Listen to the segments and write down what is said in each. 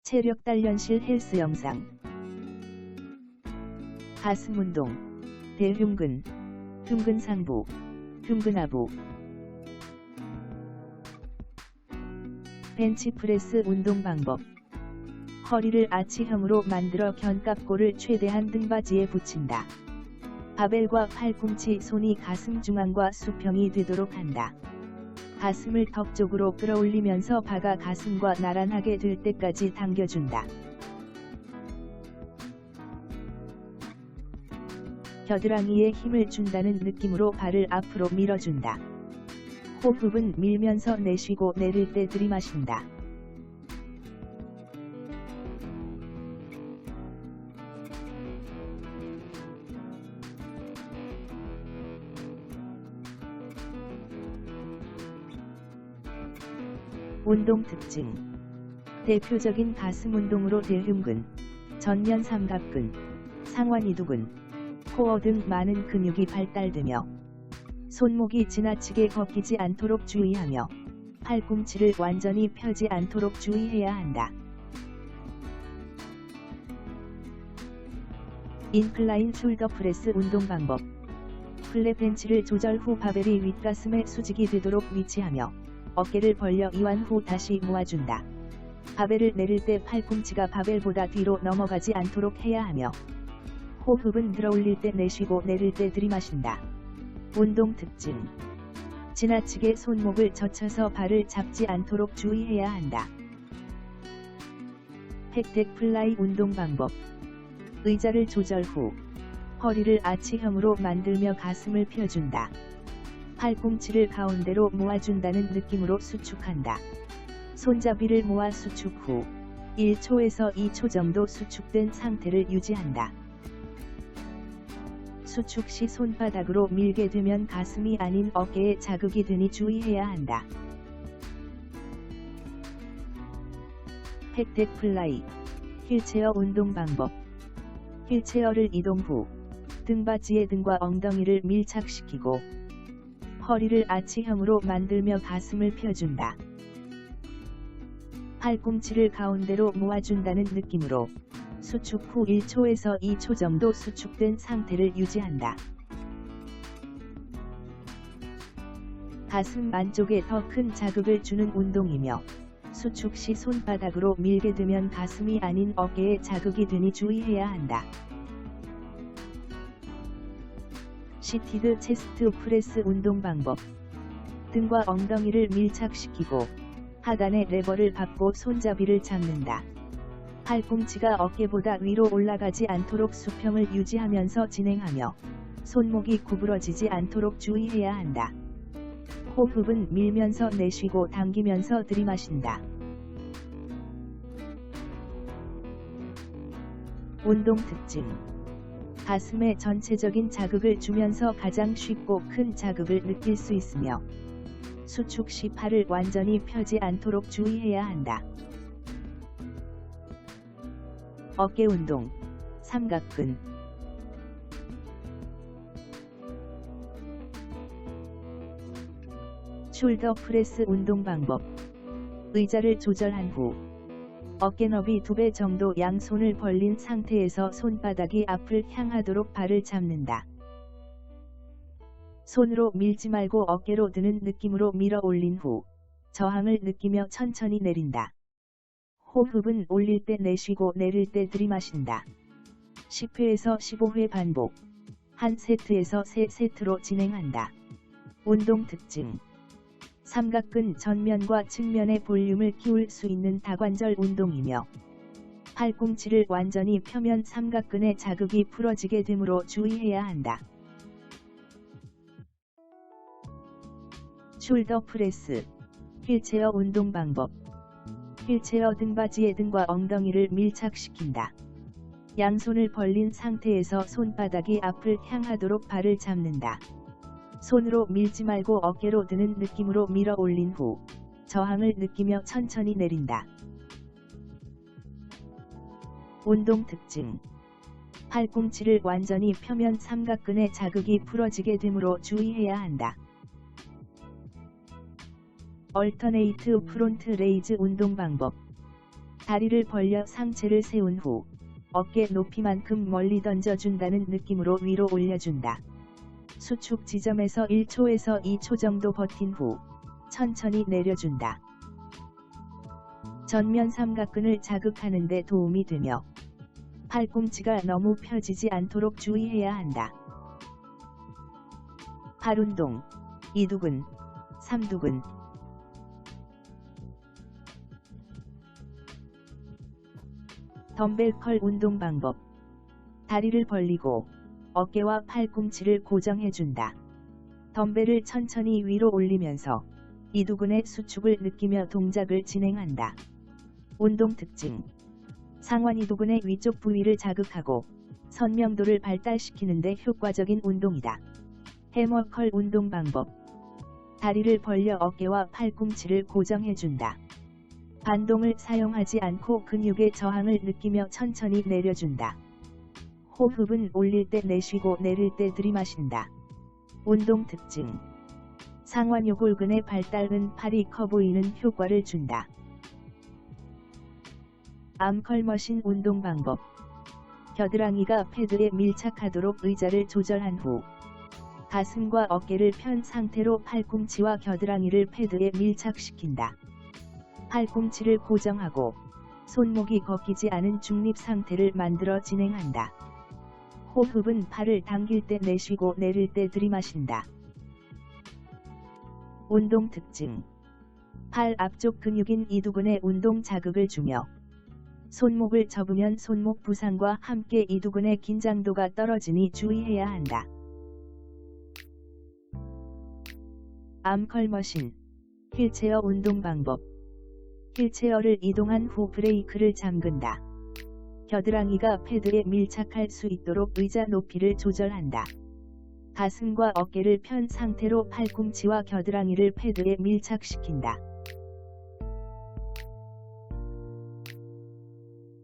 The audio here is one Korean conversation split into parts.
체력 단련실 헬스 영상. 가슴 운동. 대흉근, 흉근 상부, 흉근 하부. 벤치프레스 운동 방법. 허리를 아치형으로 만들어 견갑골을 최대한 등받이에 붙인다. 바벨과 팔꿈치 손이 가슴 중앙과 수평이 되도록 한다. 가슴을 턱 쪽으로 끌어올리면서 바가 가슴과 나란하게 될 때까지 당겨준다. 겨드랑이에 힘을 준다는 느낌으로 발을 앞으로 밀어준다. 호흡은 밀면서 내쉬고 내릴 때 들이마신다. 운동 특징. 대표적인 가슴 운동으로 대흉근, 전면 삼각근, 상완 이두근, 코어 등 많은 근육이 발달되며 손목이 지나치게 꺾이지 않도록 주의하며 팔꿈치를 완전히 펴지 않도록 주의해야 한다. 인클라인 숄더 프레스 운동 방법. 플랫 벤치를 조절 후 바벨이 윗가슴에 수직이 되도록 위치하며 어깨를 벌려 이완 후 다시 모아준다. 바벨을 내릴 때 팔꿈치가 바벨보다 뒤로 넘어가지 않도록 해야 하며 호흡은 들어올릴 때 내쉬고 내릴 때 들이마신다. 운동 특징. 지나치게 손목을 젖혀서 발을 잡지 않도록 주의해야 한다. 팩덱 플라이 운동 방법. 의자를 조절 후 허리를 아치형으로 만들며 가슴을 펴준다. 팔꿈치를 가운데로 모아준다는 느낌으로 수축한다. 손잡이를 모아 수축 후 1초에서 2초 정도 수축된 상태를 유지한다. 수축 시 손바닥으로 밀게 되면 가슴이 아닌 어깨에 자극이 되니 주의해야 한다. 팩덱 플라이. 휠체어 운동 방법. 휠체어를 이동 후 등받이에 등과 엉덩이를 밀착시키고 허리를 아치형으로 만들며 가슴을 펴준다. 팔꿈치를 가운데로 모아준다는 느낌으로 수축 후 1초에서 2초 정도 수축된 상태를 유지한다. 가슴 안쪽에 더 큰 자극을 주는 운동이며 수축 시 손바닥으로 밀게 되면 가슴이 아닌 어깨에 자극이 되니 주의해야 한다. 시티드 체스트 프레스 운동 방법. 등과 엉덩이를 밀착시키고 하단에 레버를 밟고 손잡이를 잡는다. 팔꿈치가 어깨보다 위로 올라가지 않도록 수평을 유지하면서 진행하며 손목이 구부러지지 않도록 주의해야 한다. 호흡은 밀면서 내쉬고 당기면서 들이마신다. 운동 특징. 가슴에 전체적인 자극을 주면서 가장 쉽고 큰 자극을 느낄 수 있으며 수축 시 팔을 완전히 펴지 않도록 주의해야 한다. 어깨 운동. 삼각근. 숄더 프레스 운동 방법. 의자를 조절한 후 어깨 너비 2배 정도 양손을 벌린 상태에서 손바닥이 앞을 향하도록 발을 잡는다. 손으로 밀지 말고 어깨로 드는 느낌으로 밀어 올린 후 저항을 느끼며 천천히 내린다. 호흡은 올릴 때 내쉬고 내릴 때 들이마신다. 10회에서 15회 반복. 한 세트에서 3세트로 진행한다. 운동 특징. 삼각근 전면과 측면의 볼륨을 키울 수 있는 다관절 운동이며 팔꿈치를 완전히 펴면 삼각근의 자극이 풀어지게 되므로 주의해야 한다. 숄더 프레스. 휠체어 운동 방법. 휠체어 등받이에 등과 엉덩이를 밀착시킨다. 양손을 벌린 상태에서 손바닥이 앞을 향하도록 발을 잡는다. 손으로 밀지 말고 어깨로 드는 느낌으로 밀어 올린 후 저항을 느끼며 천천히 내린다. 운동 특징. 팔꿈치를 완전히 펴면 삼각근의 자극이 풀어지게 되므로 주의해야 한다. 얼터네이트 프론트 레이즈 운동 방법. 다리를 벌려 상체를 세운 후 어깨 높이만큼 멀리 던져준다는 느낌으로 위로 올려준다. 수축 지점에서 1초에서 2초 정도 버틴 후 천천히 내려준다. 전면 삼각근을 자극하는 데 도움이 되며 팔꿈치가 너무 펴지지 않도록 주의해야 한다. 팔 운동, 2두근, 3두근. 덤벨 컬 운동 방법. 다리를 벌리고 어깨와 팔꿈치를 고정해준다. 덤벨을 천천히 위로 올리면서 2두근의 수축을 느끼며 동작을 진행한다. 운동 특징. 상완 2두근의 위쪽 부위를 자극하고 선명도를 발달시키는 데 효과적인 운동이다. 해머 컬 운동 방법. 다리를 벌려 어깨와 팔꿈치를 고정해준다. 반동을 사용하지 않고 근육의 저항을 느끼며 천천히 내려준다. 호흡은 올릴 때 내쉬고 내릴 때 들이마신다. 운동 특징. 상완 요골근의 발달은 팔이 커 보이는 효과를 준다. 암컬머신 운동 방법. 겨드랑이가 패드에 밀착하도록 의자를 조절한 후 가슴과 어깨를 편 상태로 팔꿈치와 겨드랑이를 패드에 밀착시킨다. 팔꿈치를 고정하고 손목이 꺾이지 않은 중립 상태를 만들어 진행한다. 호흡은 팔을 당길 때 내쉬고 내릴 때 들이마신다. 운동 특징. 팔 앞쪽 근육인 2두근에 운동 자극을 주며 손목을 접으면 손목 부상과 함께 2두근의 긴장도가 떨어지니 주의해야 한다. 암컬머신, 휠체어 운동 방법. 휠체어를 이동한 후 브레이크를 잠근다. 겨드랑이가 패드에 밀착할 수 있도록 의자 높이를 조절한다. 가슴과 어깨를 편 상태로 팔꿈치와 겨드랑이를 패드에 밀착시킨다.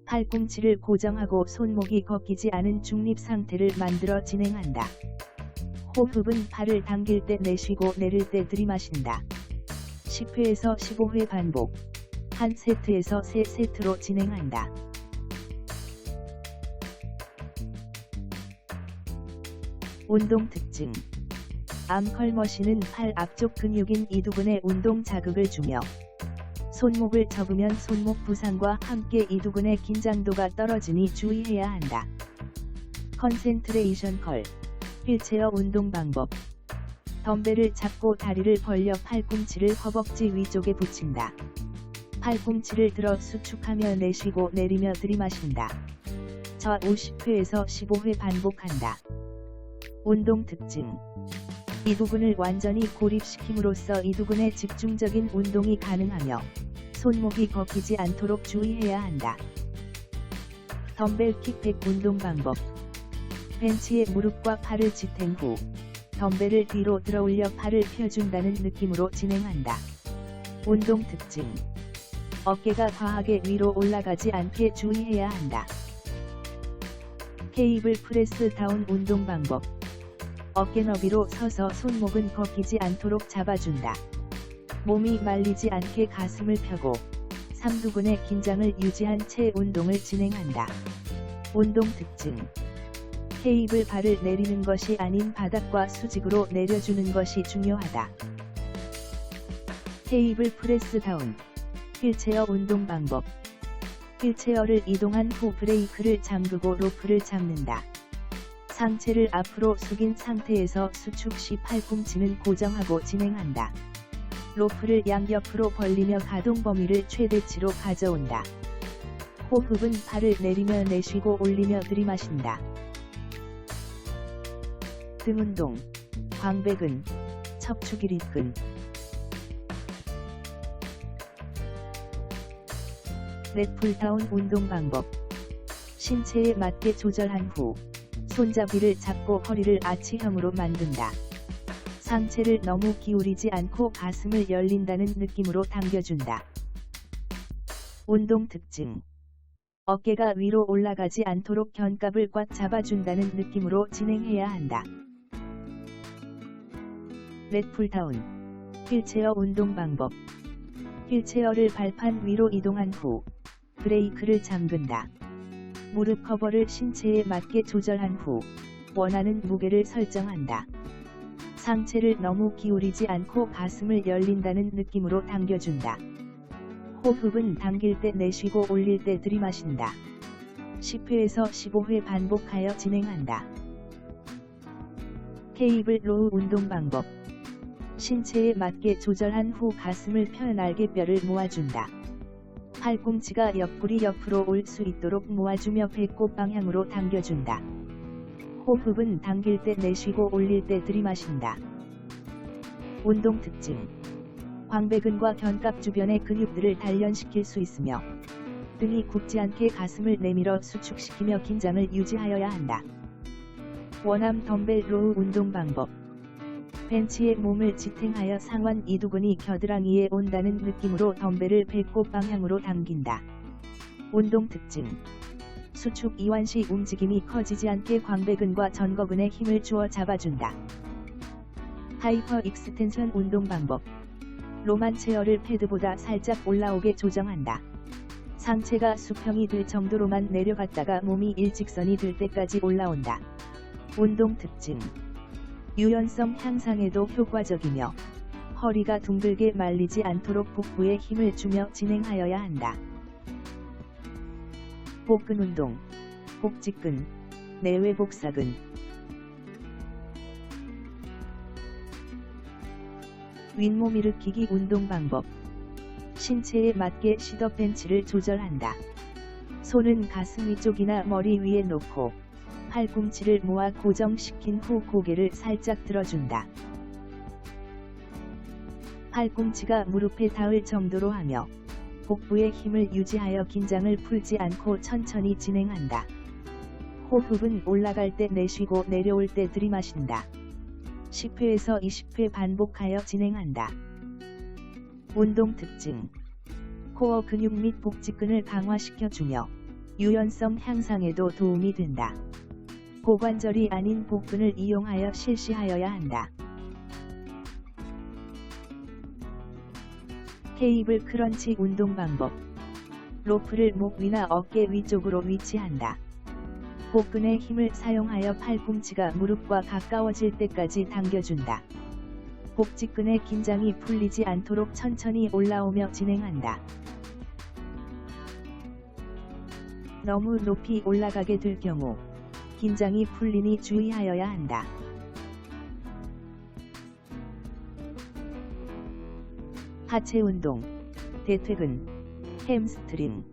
팔꿈치를 고정하고 손목이 꺾이지 않은 중립 상태를 만들어 진행한다. 호흡은 팔을 당길 때 내쉬고 내릴 때 들이마신다. 10회에서 15회 반복. 한 세트에서 3세트로 진행한다. 운동 특징. 암컬머신은 팔 앞쪽 근육인 2두근에 운동 자극을 주며 손목을 접으면 손목 부상과 함께 2두근의 긴장도가 떨어지니 주의해야 한다. 컨센트레이션 컬, 휠체어 운동 방법. 덤벨을 잡고 다리를 벌려 팔꿈치를 허벅지 위쪽에 붙인다. 팔꿈치를 들어 수축하며 내쉬고 내리며 들이마신다. 저 50회에서 15회 반복한다. 운동 특징. 2두근을 완전히 고립시킴으로써 2두근의 집중적인 운동이 가능하며 손목이 꺾이지 않도록 주의해야 한다. 덤벨 킥백 운동 방법. 벤치에 무릎과 팔을 지탱 후 덤벨을 뒤로 들어올려 팔을 펴준다는 느낌으로 진행한다. 운동 특징. 어깨가 과하게 위로 올라가지 않게 주의해야 한다. 케이블 프레스 다운 운동 방법. 어깨 너비로 서서 손목은 꺾이지 않도록 잡아준다. 몸이 말리지 않게 가슴을 펴고 3두근의 긴장을 유지한 채 운동을 진행한다. 운동 특징. 케이블 발을 내리는 것이 아닌 바닥과 수직으로 내려주는 것이 중요하다. 케이블 프레스 다운, 휠체어 운동 방법. 휠체어를 이동한 후 브레이크를 잠그고 로프를 잡는다. 상체를 앞으로 숙인 상태에서 수축 시 팔꿈치는 고정하고 진행한다. 로프를 양옆으로 벌리며 가동 범위를 최대치로 가져온다. 호흡은 팔을 내리며 내쉬고 올리며 들이마신다. 등 운동, 광배근, 척추기립근. 렛풀다운 운동 방법. 신체에 맞게 조절한 후 손잡이를 잡고 허리를 아치형으로 만든다. 상체를 너무 기울이지 않고 가슴을 열린다는 느낌으로 당겨준다. 운동 특징. 어깨가 위로 올라가지 않도록 견갑을 꽉 잡아준다는 느낌으로 진행해야 한다. 렛풀다운, 휠체어 운동 방법. 휠체어를 발판 위로 이동한 후 브레이크를 잠근다. 무릎 커버를 신체에 맞게 조절한 후 원하는 무게를 설정한다. 상체를 너무 기울이지 않고 가슴을 열린다는 느낌으로 당겨준다. 호흡은 당길 때 내쉬고 올릴 때 들이마신다. 10회에서 15회 반복하여 진행한다. 케이블 로우 운동 방법. 신체에 맞게 조절한 후 가슴을 펴 날개뼈를 모아준다. 팔꿈치가 옆구리 옆으로 올 수 있도록 모아주며 배꼽 방향으로 당겨준다. 호흡은 당길 때 내쉬고 올릴 때 들이마신다. 운동 특징. 광배근과 견갑 주변의 근육들을 단련시킬 수 있으며 등이 굽지 않게 가슴을 내밀어 수축시키며 긴장을 유지하여야 한다. 원암 덤벨 로우 운동 방법. 벤치에 몸을 지탱하여 상완 이두근이 겨드랑이에 온다는 느낌으로 덤벨을 배꼽 방향으로 당긴다. 운동 특징. 수축 이완 시 움직임이 커지지 않게 광배근과 전거근에 힘을 주어 잡아준다. 하이퍼 익스텐션 운동 방법. 로만 체어를 패드보다 살짝 올라오게 조정한다. 상체가 수평이 될 정도로만 내려갔다가 몸이 일직선이 될 때까지 올라온다. 운동 특징. 유연성 향상에도 효과적이며 허리가 둥글게 말리지 않도록 복부에 힘을 주며 진행하여야 한다. 복근 운동. 복직근, 내외 복사근. 윗몸 일으키기 운동 방법. 신체에 맞게 시더 벤치를 조절한다. 손은 가슴 위쪽이나 머리 위에 놓고 팔꿈치를 모아 고정시킨 후 고개를 살짝 들어준다. 팔꿈치가 무릎에 닿을 정도로 하며 복부의 힘을 유지하여 긴장을 풀지 않고 천천히 진행한다. 호흡은 올라갈 때 내쉬고 내려올 때 들이마신다. 10회에서 20회 반복하여 진행한다. 운동 특징. 코어 근육 및 복직근을 강화시켜주며 유연성 향상에도 도움이 된다. 고관절이 아닌 복근을 이용하여 실시하여야 한다. 케이블 크런치 운동 방법. 로프를 목 위나 어깨 위쪽으로 위치한다. 복근의 힘을 사용하여 팔꿈치가 무릎과 가까워질 때까지 당겨준다. 복직근의 긴장이 풀리지 않도록 천천히 올라오며 진행한다. 너무 높이 올라가게 될 경우 긴장이 풀리니 주의하여야 한다. 하체 운동. 대퇴근, 햄스트링.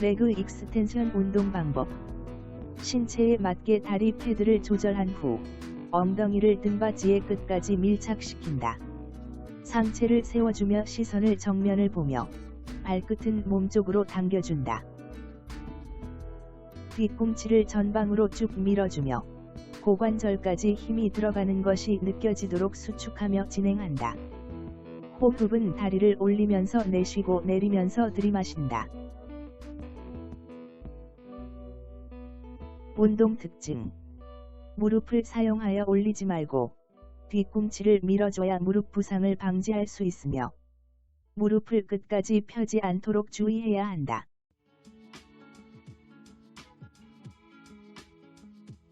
레그 익스텐션 운동 방법. 신체에 맞게 다리 패드를 조절한 후 엉덩이를 등받이의 끝까지 밀착시킨다. 상체를 세워주며 시선을 정면을 보며 발끝은 몸쪽으로 당겨준다. 뒤꿈치를 전방으로 쭉 밀어주며 고관절까지 힘이 들어가는 것이 느껴지도록 수축하며 진행한다. 호흡은 다리를 올리면서 내쉬고 내리면서 들이마신다. 운동 특징. 무릎을 사용하여 올리지 말고 뒤꿈치를 밀어줘야 무릎 부상을 방지할 수 있으며 무릎을 끝까지 펴지 않도록 주의해야 한다.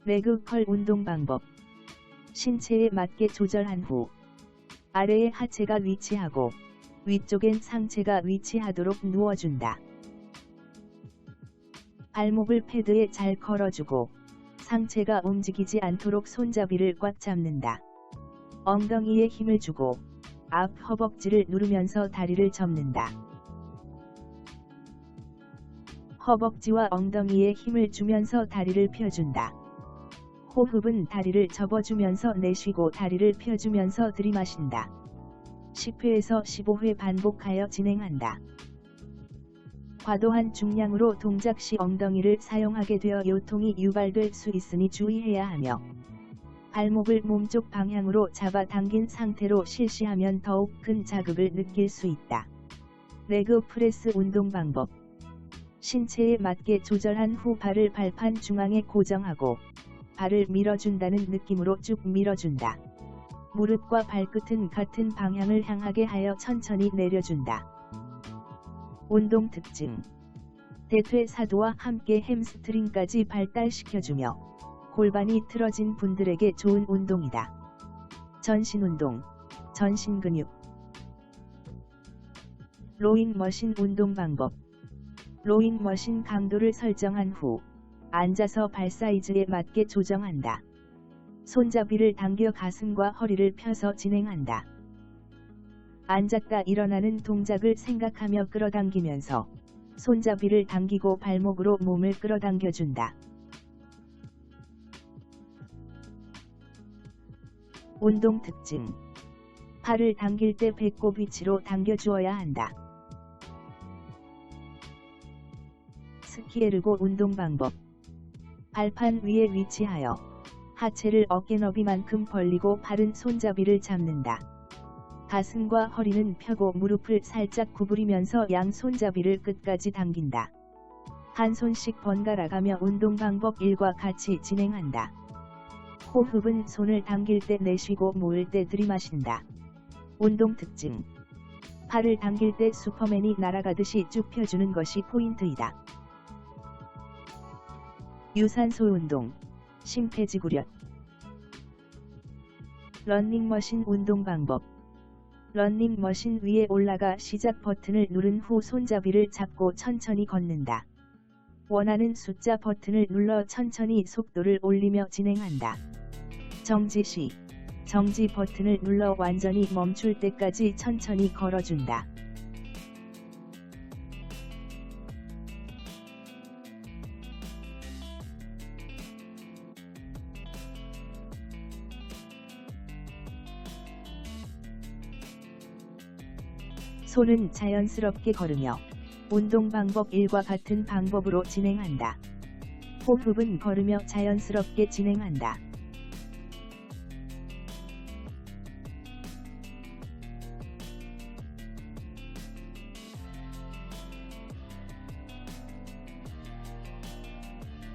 레그 컬 운동 방법. 신체에 맞게 조절한 후 아래에 하체가 위치하고 위쪽엔 상체가 위치하도록 누워준다. 발목을 패드에 잘 걸어주고 상체가 움직이지 않도록 손잡이를 꽉 잡는다. 엉덩이에 힘을 주고 앞 허벅지를 누르면서 다리를 접는다. 허벅지와 엉덩이에 힘을 주면서 다리를 펴준다. 호흡은 다리를 접어주면서 내쉬고 다리를 펴주면서 들이마신다. 10회에서 15회 반복하여 진행한다. 과도한 중량으로 동작 시 엉덩이를 사용하게 되어 요통이 유발될 수 있으니 주의해야 하며 발목을 몸쪽 방향으로 잡아당긴 상태로 실시하면 더욱 큰 자극을 느낄 수 있다. 레그 프레스 운동 방법. 신체에 맞게 조절한 후 발을 발판 중앙에 고정하고 발을 밀어준다는 느낌으로 쭉 밀어준다. 무릎과 발끝은 같은 방향을 향하게 하여 천천히 내려준다. 운동 특징. 대퇴사두와 함께 햄스트링까지 발달시켜주며 골반이 틀어진 분들에게 좋은 운동이다. 전신운동, 전신근육. 로잉머신 운동 방법. 로잉머신 강도를 설정한 후 앉아서 발 사이즈에 맞게 조정한다. 손잡이를 당겨 가슴과 허리를 펴서 진행한다. 앉았다 일어나는 동작을 생각하며 끌어당기면서 손잡이를 당기고 발목으로 몸을 끌어당겨준다. 운동 특징. 팔을 당길 때 배꼽 위치로 당겨주어야 한다. 스키에르고 운동 방법. 발판 위에 위치하여 하체를 어깨 너비만큼 벌리고 팔은 손잡이를 잡는다. 가슴과 허리는 펴고 무릎을 살짝 구부리면서 양 손잡이를 끝까지 당긴다. 한 손씩 번갈아가며 운동 방법 1과 같이 진행한다. 호흡은 손을 당길 때 내쉬고 모을 때 들이마신다. 운동 특징. 팔을 당길 때 슈퍼맨이 날아가듯이 쭉 펴주는 것이 포인트이다. 유산소 운동, 심폐지구력. 런닝머신 운동 방법. 런닝머신 위에 올라가 시작 버튼을 누른 후 손잡이를 잡고 천천히 걷는다. 원하는 숫자 버튼을 눌러 천천히 속도를 올리며 진행한다. 정지 시 정지 버튼을 눌러 완전히 멈출 때까지 천천히 걸어준다. 손은 자연스럽게 걸으며 운동 방법 1과 같은 방법으로 진행한다. 호흡은 걸으며 자연스럽게 진행한다.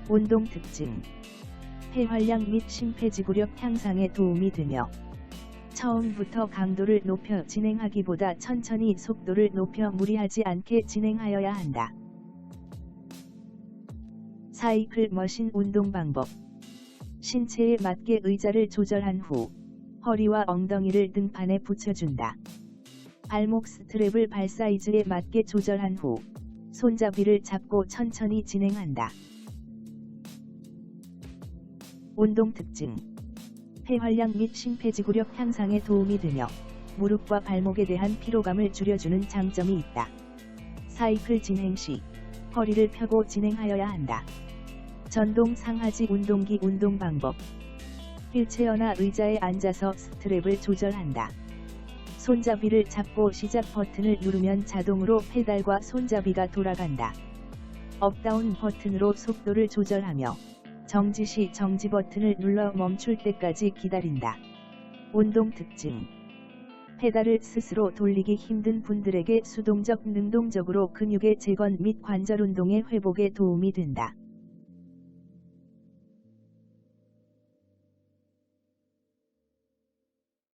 운동 특징. 폐활량 및 심폐지구력 향상에 도움이 되며 처음부터 강도를 높여 진행하기보다 천천히 속도를 높여 무리하지 않게 진행하여야 한다. 사이클 머신 운동 방법. 신체에 맞게 의자를 조절한 후 허리와 엉덩이를 등판에 붙여준다. 발목 스트랩을 발 사이즈에 맞게 조절한 후 손잡이를 잡고 천천히 진행한다. 운동 특징. 폐활량 및 심폐지구력 향상에 도움이 되며 무릎과 발목에 대한 피로감을 줄여주는 장점이 있다. 사이클 진행 시 허리를 펴고 진행하여야 한다. 전동 상하지 운동기 운동 방법. 휠체어나 의자에 앉아서 스트랩을 조절한다. 손잡이를 잡고 시작 버튼을 누르면 자동으로 페달과 손잡이가 돌아간다. 업다운 버튼으로 속도를 조절하며 정지 시 정지 버튼을 눌러 멈출 때까지 기다린다. 운동 특징. 페달을 스스로 돌리기 힘든 분들에게 수동적 능동적으로 근육의 재건 및 관절 운동의 회복에 도움이 된다.